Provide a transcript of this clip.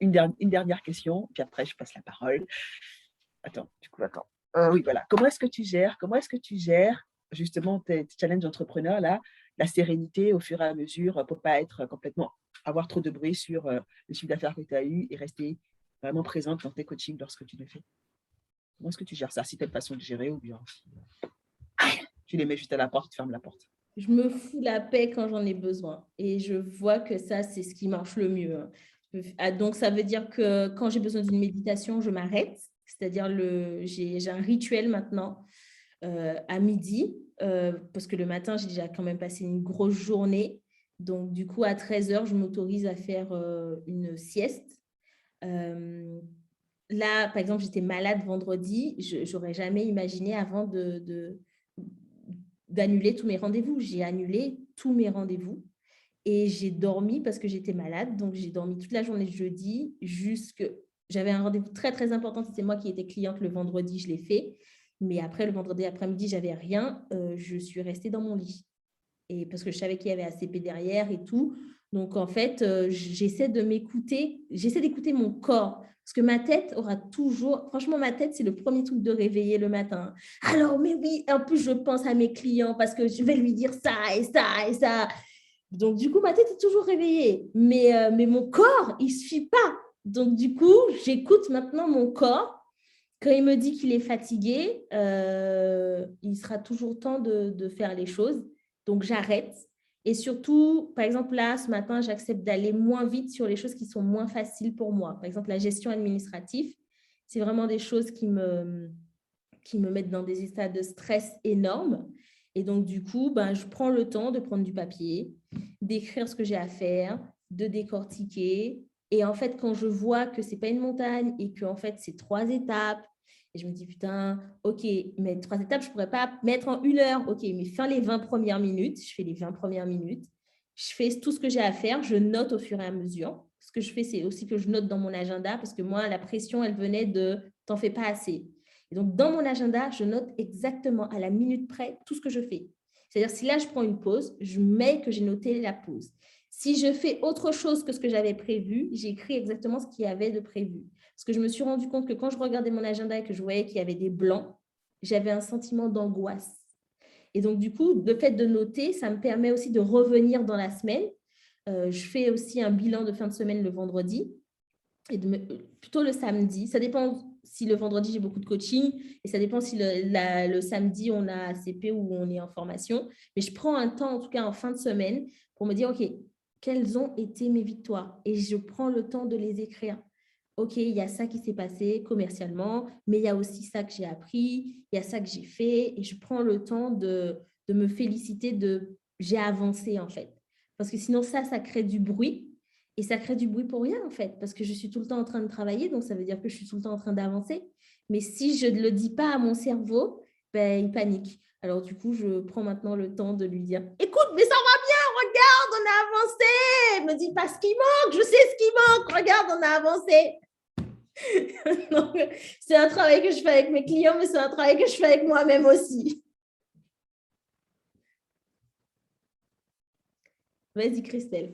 Une dernière question, puis après je passe la parole. Attends, du coup, attends. Oui, voilà. Comment est-ce que tu gères justement tes challenges d'entrepreneur là, la sérénité au fur et à mesure, pour pas être complètement avoir trop de bruit sur, le chiffre d'affaires que tu as eu et rester vraiment présente dans tes coachings lorsque tu le fais? Comment est-ce que tu gères ça? Si tu as une façon de gérer ou bien tu les mets juste à la porte, tu fermes la porte? Je me fous la paix quand j'en ai besoin et je vois que ça, c'est ce qui marche le mieux, hein. Donc ça veut dire que quand j'ai besoin d'une méditation, je m'arrête. C'est-à-dire j'ai un rituel maintenant, à midi, parce que le matin, j'ai déjà quand même passé une grosse journée. Donc du coup, à 13 heures, je m'autorise à faire, une sieste. Hem, Là, par exemple, j'étais malade vendredi. Je j'aurais jamais imaginé avant d'annuler tous mes rendez-vous. J'ai annulé tous mes rendez-vous et j'ai dormi parce que j'étais malade. Donc, j'ai dormi toute la journée de jeudi jusque j'avais un rendez-vous très, très important. C'était moi qui étais cliente le vendredi, je l'ai fait. Mais après, le vendredi après-midi, j'avais rien. Je suis restée dans mon lit et parce que je savais qu'il y avait ACP derrière et tout. Donc, en fait, j'essaie de m'écouter, j'essaie d'écouter mon corps. Parce que ma tête aura toujours, franchement, ma tête, c'est le premier truc de réveiller le matin. Alors, mais oui, en plus, je pense à mes clients parce que je vais lui dire ça et ça et ça. Donc, du coup, ma tête est toujours réveillée. Mais mon corps, il ne suit pas. Donc, du coup, j'écoute maintenant mon corps. Quand il me dit qu'il est fatigué, il sera toujours temps de faire les choses. Donc, j'arrête. Et surtout, par exemple, là, ce matin, j'accepte d'aller moins vite sur les choses qui sont moins faciles pour moi. Par exemple, la gestion administrative, c'est vraiment des choses qui me mettent dans des états de stress énormes. Et donc, du coup, ben, je prends le temps de prendre du papier, d'écrire ce que j'ai à faire, de décortiquer. Et en fait, quand je vois que ce n'est pas une montagne et que en fait, c'est 3 étapes, et je me dis, putain, OK, mais 3 étapes, je ne pourrais pas mettre en 1 heure. OK, mais faire les 20 premières minutes, je fais les 20 premières minutes. Je fais tout ce que j'ai à faire, je note au fur et à mesure. Ce que je fais, c'est aussi que je note dans mon agenda parce que moi, la pression, elle venait de t'en fais pas assez. Et donc, dans mon agenda, je note exactement à la minute près tout ce que je fais. C'est-à-dire, si là, je prends une pause, je mets que j'ai noté la pause. Si je fais autre chose que ce que j'avais prévu, j'écris exactement ce qu'il y avait de prévu. Parce que je me suis rendu compte que quand je regardais mon agenda et que je voyais qu'il y avait des blancs, j'avais un sentiment d'angoisse. Et donc, du coup, le fait de noter, ça me permet aussi de revenir dans la semaine. Je fais aussi un bilan de fin de semaine le vendredi et plutôt le samedi. Ça dépend si le vendredi, j'ai beaucoup de coaching et ça dépend si le samedi, on a ACP ou on est en formation. Mais je prends un temps, en tout cas en fin de semaine, pour me dire, OK, quelles ont été mes victoires? Et je prends le temps de les écrire. OK, il y a ça qui s'est passé commercialement, mais il y a aussi ça que j'ai appris, il y a ça que j'ai fait. Et je prends le temps de me féliciter de j'ai avancé, en fait. Parce que sinon, ça crée du bruit. Et ça crée du bruit pour rien, en fait, parce que je suis tout le temps en train de travailler, donc ça veut dire que je suis tout le temps en train d'avancer. Mais si je ne le dis pas à mon cerveau, ben, il panique. Alors, du coup, je prends maintenant le temps de lui dire, écoute, mais ça va bien, regarde, on a avancé. Me dis pas ce qui manque, je sais ce qui manque, regarde, on a avancé. Donc, c'est un travail que je fais avec mes clients, mais c'est un travail que je fais avec moi-même aussi. Vas-y, Christelle.